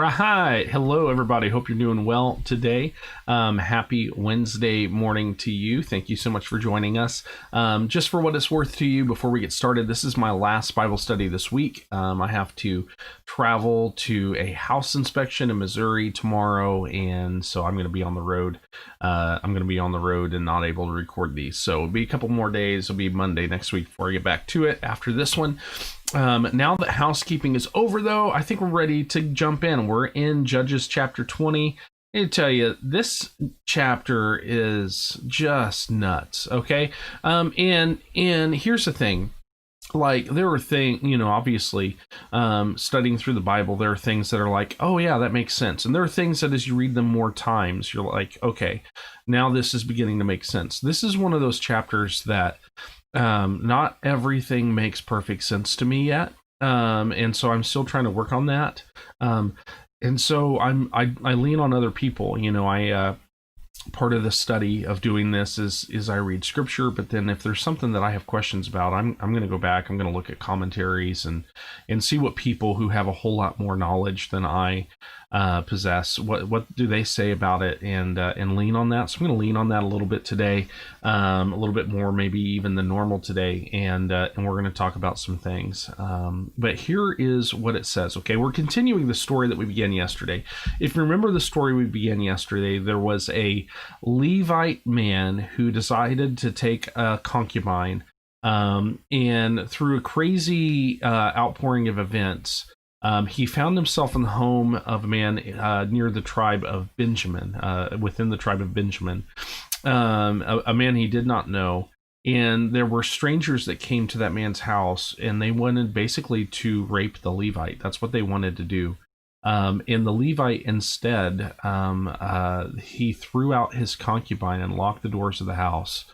right. Hello, everybody. Hope you're doing well today. Happy Wednesday morning to you. Thank you so much for joining us. Just for what it's worth to you, before we get started, this is my last Bible study this week. I have to travel to a house inspection in Missouri tomorrow, and so I'm going to be on the road. And not able to record these. So it'll be a couple more days. It'll be Monday next week before I get back to it after this one. Now that housekeeping is over, though, I think we're ready to jump in. We're in Judges chapter 20. I tell you, this chapter is just nuts, okay? And here's the thing. Like, there are things, obviously, studying through the Bible, there are things that are like, oh, yeah, that makes sense. And there are things that as you read them more times, you're like, okay, now this is beginning to make sense. This is one of those chapters that not everything makes perfect sense to me yet. And so I'm still trying to work on that. And so I lean on other people. Part of the study of doing this is I read scripture, but then if there's something that I have questions about, I'm going to go back. I'm going to look at commentaries and see what people who have a whole lot more knowledge than I possess, what do they say about it, and lean on that. So I'm going to lean on that a little bit today, a little bit more maybe even than normal today, and we're going to talk about some things. But here is what it says. Okay, we're continuing the story that we began yesterday. If you remember the story we began yesterday, there was a Levite man who decided to take a concubine, and through a crazy outpouring of events, he found himself in the home of a man near the tribe of Benjamin, within the tribe of Benjamin, a man he did not know. And there were strangers that came to that man's house, and they wanted basically to rape the Levite. That's what they wanted to do. And the Levite instead, he threw out his concubine and locked the doors of the house,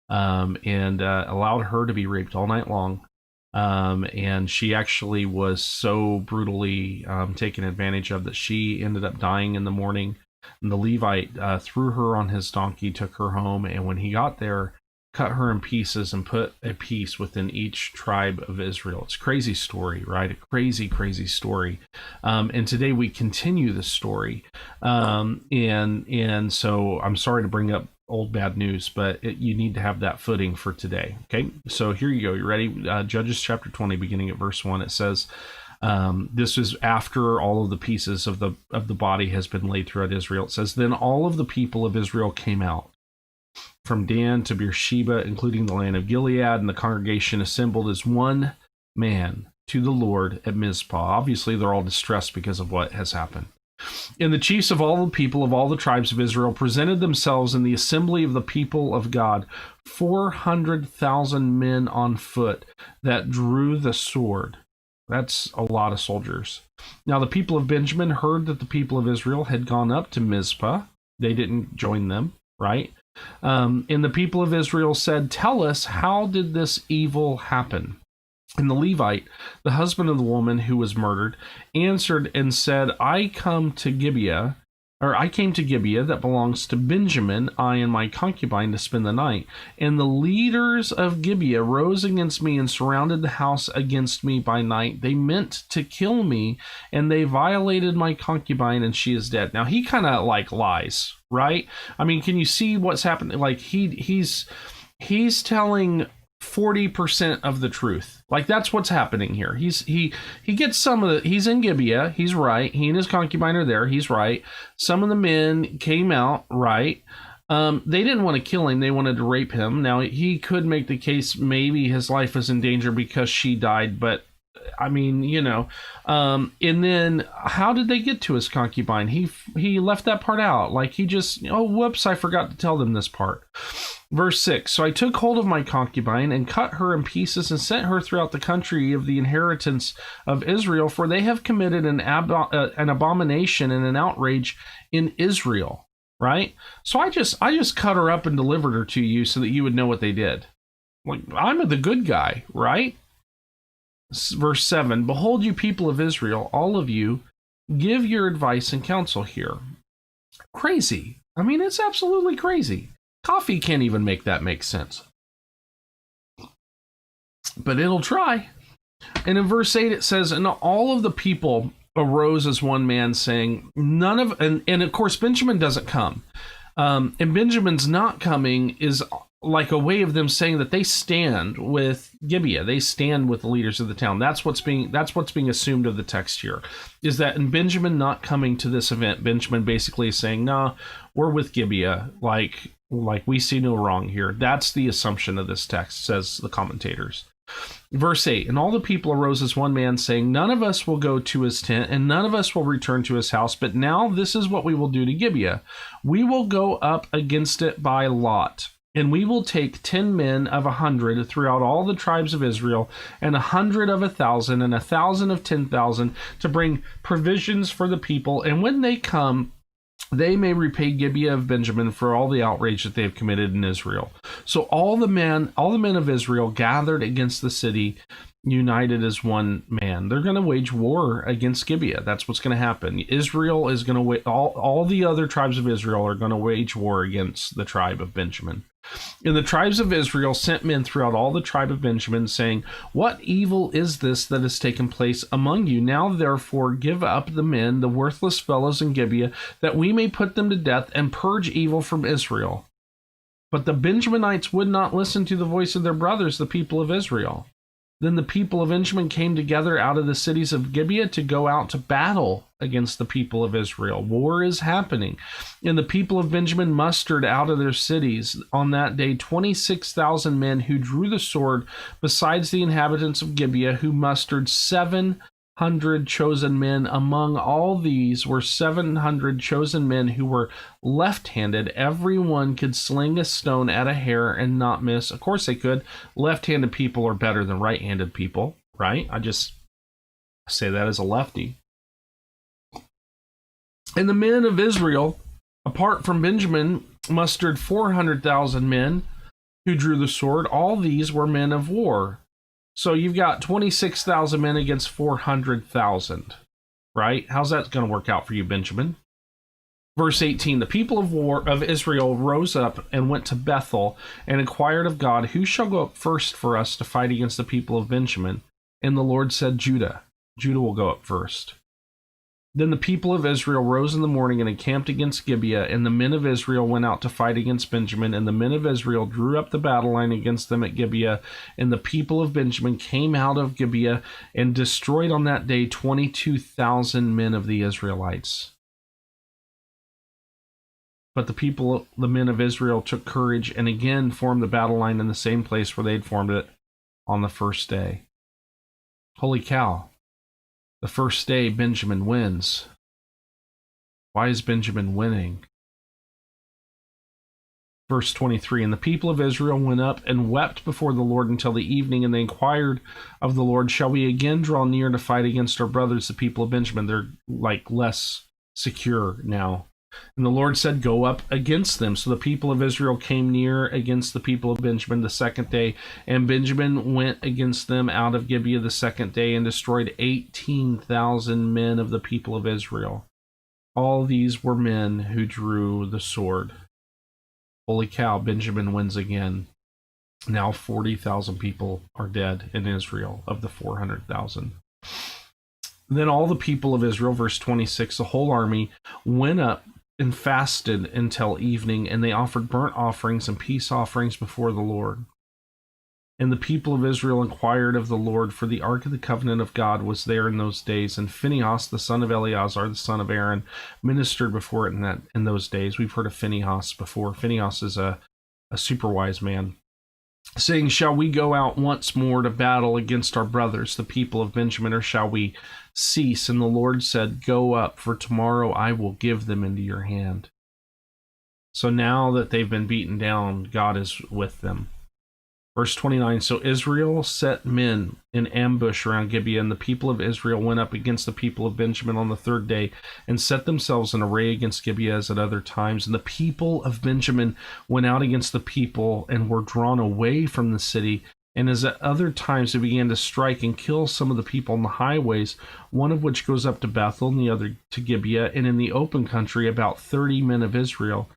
and allowed her to be raped all night long. And she actually was so brutally taken advantage of that she ended up dying in the morning. And the Levite threw her on his donkey, took her home, and when he got there, cut her in pieces and put a piece within each tribe of Israel. It's a crazy story, right? A crazy, crazy story. And today we continue the story. And so I'm sorry to bring up old bad news, but you need to have that footing for today. Okay, so here you go. You ready? Judges chapter 20, beginning at verse 1. It says, this is after all of the pieces of the body has been laid throughout Israel. It says, then all of the people of Israel came out from Dan to Beersheba, including the land of Gilead, and the congregation assembled as one man to the Lord at Mizpah. Obviously, they're all distressed because of what has happened. And the chiefs of all the people of all the tribes of Israel presented themselves in the assembly of the people of God, 400,000 men on foot that drew the sword. That's a lot of soldiers. Now the people of Benjamin heard that the people of Israel had gone up to Mizpah. They didn't join them, right? And the people of Israel said, tell us, how did this evil happen? And the Levite, the husband of the woman who was murdered, answered and said, I came to Gibeah that belongs to Benjamin, I and my concubine, to spend the night. And the leaders of Gibeah rose against me and surrounded the house against me by night. They meant to kill me, and they violated my concubine, and she is dead. Now he kind of like lies, right? I mean, can you see what's happening? Like he's telling 40% of the truth. Like that's what's happening here. He gets some of the, he's in Gibeah, he's right. He and his concubine are there, he's right. Some of the men came out, right. They didn't want to kill him, they wanted to rape him. Now he could make the case maybe his life is in danger because she died, but I mean, and then how did they get to his concubine? He left that part out. Like he just, whoops, I forgot to tell them this part. Verse 6, so I took hold of my concubine and cut her in pieces and sent her throughout the country of the inheritance of Israel, for they have committed an abomination and an outrage in Israel, right? So I just cut her up and delivered her to you so that you would know what they did. Like, I'm the good guy, right? Verse 7, behold, you people of Israel, all of you, give your advice and counsel here. Crazy. I mean, it's absolutely crazy. Coffee can't even make that make sense. But it'll try. And in verse 8 it says, and all of the people arose as one man, saying, none of, and of course, Benjamin doesn't come. And Benjamin's not coming is like a way of them saying that they stand with Gibeah. They stand with the leaders of the town. That's what's being assumed of the text here, is that in Benjamin not coming to this event, Benjamin basically is saying, "Nah, we're with Gibeah. Like we see no wrong here." That's the assumption of this text, says the commentators. Verse 8, and all the people arose as one man, saying, none of us will go to his tent, and none of us will return to his house. But now this is what we will do to Gibeah. We will go up against it by lot, and we will take 10 men of 100 throughout all the tribes of Israel, and 100 of 1,000, and 1,000 of 10,000, to bring provisions for the people. And when they come, they may repay Gibeah of Benjamin for all the outrage that they have committed in Israel. So all the men of Israel gathered against the city, united as one man. They're going to wage war against Gibeah. That's what's going to happen. Israel is going to all the other tribes of Israel are going to wage war against the tribe of Benjamin. And the tribes of Israel sent men throughout all the tribe of Benjamin, saying, what evil is this that has taken place among you? Now therefore give up the men, the worthless fellows in Gibeah, that we may put them to death and purge evil from Israel. But the Benjaminites would not listen to the voice of their brothers, the people of Israel. Then the people of Benjamin came together out of the cities of Gibeah to go out to battle against the people of Israel. War is happening. And the people of Benjamin mustered out of their cities on that day 26,000 men who drew the sword, besides the inhabitants of Gibeah, who mustered 700 chosen men. Among all these were 700 chosen men who were left-handed. Everyone could sling a stone at a hair and not miss. Of course they could. Left-handed people are better than right-handed people, right? I just say that as a lefty. And the men of Israel, apart from Benjamin, mustered 400,000 men who drew the sword. All these were men of war. So you've got 26,000 men against 400,000, right? How's that going to work out for you, Benjamin? Verse 18, the people of Israel rose up and went to Bethel and inquired of God, who shall go up first for us to fight against the people of Benjamin? And the Lord said, Judah. Judah will go up first. Then the people of Israel rose in the morning and encamped against Gibeah, and the men of Israel went out to fight against Benjamin, and the men of Israel drew up the battle line against them at Gibeah, and the people of Benjamin came out of Gibeah and destroyed on that day 22,000 men of the Israelites. But the men of Israel took courage and again formed the battle line in the same place where they had formed it on the first day. Holy cow. The first day, Benjamin wins. Why is Benjamin winning? Verse 23, and the people of Israel went up and wept before the Lord until the evening, and they inquired of the Lord, shall we again draw near to fight against our brothers, the people of Benjamin? They're like less secure now. And the Lord said, go up against them. So the people of Israel came near against the people of Benjamin the second day, and Benjamin went against them out of Gibeah the second day and destroyed 18,000 men of the people of Israel. All these were men who drew the sword. Holy cow, Benjamin wins again. Now 40,000 people are dead in Israel of the 400,000. Then all the people of Israel, verse 26, the whole army went up and fasted until evening, and they offered burnt offerings and peace offerings before the Lord. And the people of Israel inquired of the Lord, for the ark of the covenant of God was there in those days, and Phinehas, the son of Eleazar, the son of Aaron, ministered before it in those days. We've heard of Phinehas before. Phinehas is a super wise man, saying, shall we go out once more to battle against our brothers, the people of Benjamin, or shall we cease? And the Lord said, go up, for tomorrow I will give them into your hand. So now that they've been beaten down, God is with them. Verse 29, so Israel set men in ambush around Gibeah, and the people of Israel went up against the people of Benjamin on the third day and set themselves in array against Gibeah as at other times. And the people of Benjamin went out against the people and were drawn away from the city. And as at other times they began to strike and kill some of the people on the highways, one of which goes up to Bethel and the other to Gibeah, and in the open country about 30 men of Israel.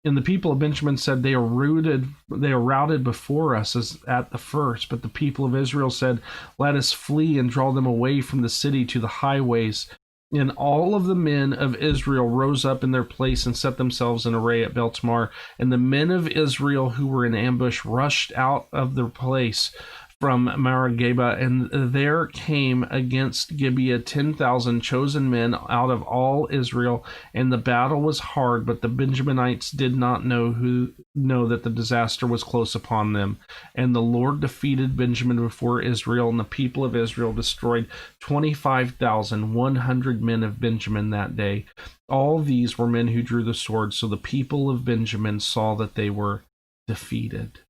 And the people of Benjamin said, they are routed before us as at the first. But the people of Israel said, let us flee and draw them away from the city to the highways And all of the men of Israel rose up in their place and set themselves in array at Beltamar. And the men of Israel who were in ambush rushed out of their place from Marageba, and there came against Gibeah 10,000 chosen men out of all Israel, and the battle was hard, but the Benjaminites did not know that the disaster was close upon them. And the Lord defeated Benjamin before Israel, and the people of Israel destroyed 25,100 men of Benjamin that day. All these were men who drew the sword, so the people of Benjamin saw that they were defeated.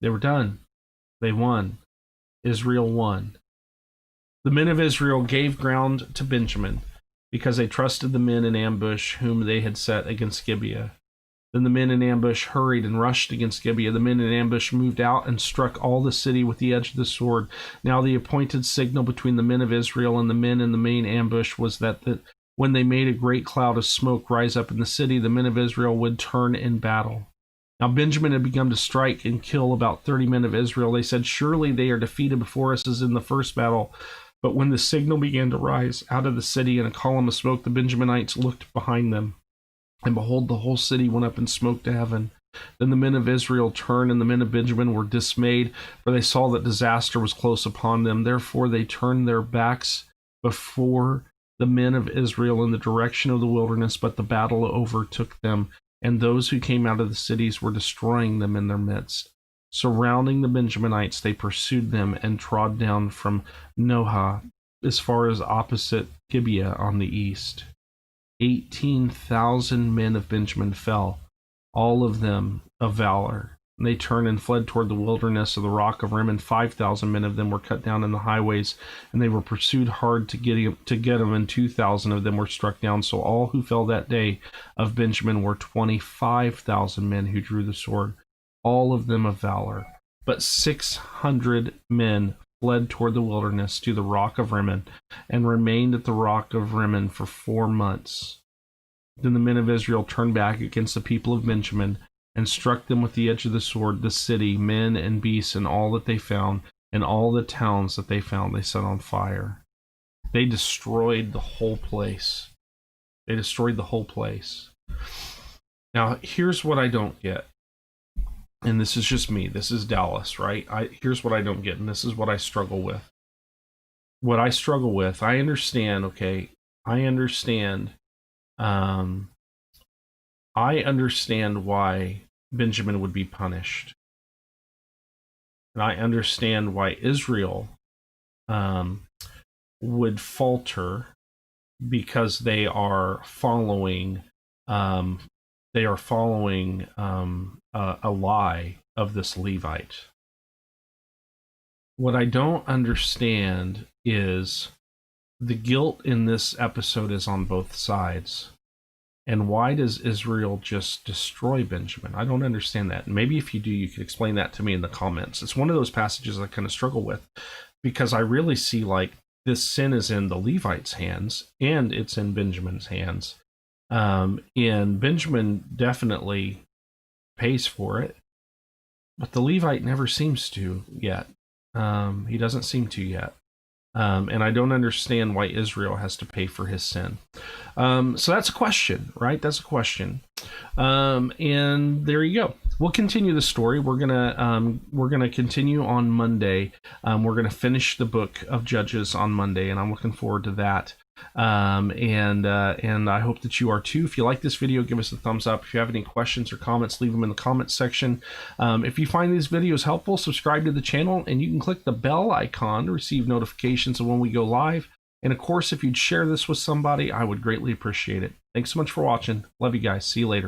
They were done. They won. Israel won. The men of Israel gave ground to Benjamin because they trusted the men in ambush whom they had set against Gibeah. Then the men in ambush hurried and rushed against Gibeah. The men in ambush moved out and struck all the city with the edge of the sword. Now the appointed signal between the men of Israel and the men in the main ambush was that when they made a great cloud of smoke rise up in the city, the men of Israel would turn in battle. Now Benjamin had begun to strike and kill about 30 men of Israel. They said, surely they are defeated before us as in the first battle. But when the signal began to rise out of the city in a column of smoke, the Benjaminites looked behind them. And behold, the whole city went up in smoke to heaven. Then the men of Israel turned, and the men of Benjamin were dismayed, for they saw that disaster was close upon them. Therefore they turned their backs before the men of Israel in the direction of the wilderness, but the battle overtook them. And those who came out of the cities were destroying them in their midst. Surrounding the Benjaminites, they pursued them and trod down from Nohah as far as opposite Gibeah on the east. 18,000 men of Benjamin fell, all of them of valor. And they turned and fled toward the wilderness of the rock of Rimmon. 5,000 men of them were cut down in the highways, and they were pursued hard to get them, and 2,000 of them were struck down. So all who fell that day of Benjamin were 25,000 men who drew the sword, all of them of valor. But 600 men fled toward the wilderness to the rock of Rimmon, and remained at the rock of Rimmon for 4 months. Then the men of Israel turned back against the people of Benjamin, and struck them with the edge of the sword, the city, men and beasts, and all that they found, and all the towns that they found they set on fire. They destroyed the whole place. They destroyed the whole place. Now, here's what I don't get. And this is just me. This is Dallas, right? Here's what I don't get, and this is what I struggle with. What I struggle with, I understand, okay? I understand why Benjamin would be punished. And I understand why Israel would falter, because they are following a lie of this Levite. What I don't understand is the guilt in this episode is on both sides. And why does Israel just destroy Benjamin? I don't understand that. And maybe if you do, you could explain that to me in the comments. It's one of those passages I kind of struggle with, because I really see like this sin is in the Levites' hands and it's in Benjamin's hands. And Benjamin definitely pays for it, but the Levite never seems to yet. He doesn't seem to yet. And I don't understand why Israel has to pay for his sin. So that's a question, right? That's a question. And there you go. We'll continue the story. We're gonna continue on Monday. We're gonna finish the book of Judges on Monday, and I'm looking forward to that. And I hope that you are too. If you like this video, give us a thumbs up. If you have any questions or comments, leave them in the comments section. If you find these videos helpful, subscribe to the channel, and you can click the bell icon to receive notifications of when we go live. And of course, if you'd share this with somebody, I would greatly appreciate it. Thanks so much for watching. Love you guys. See you later.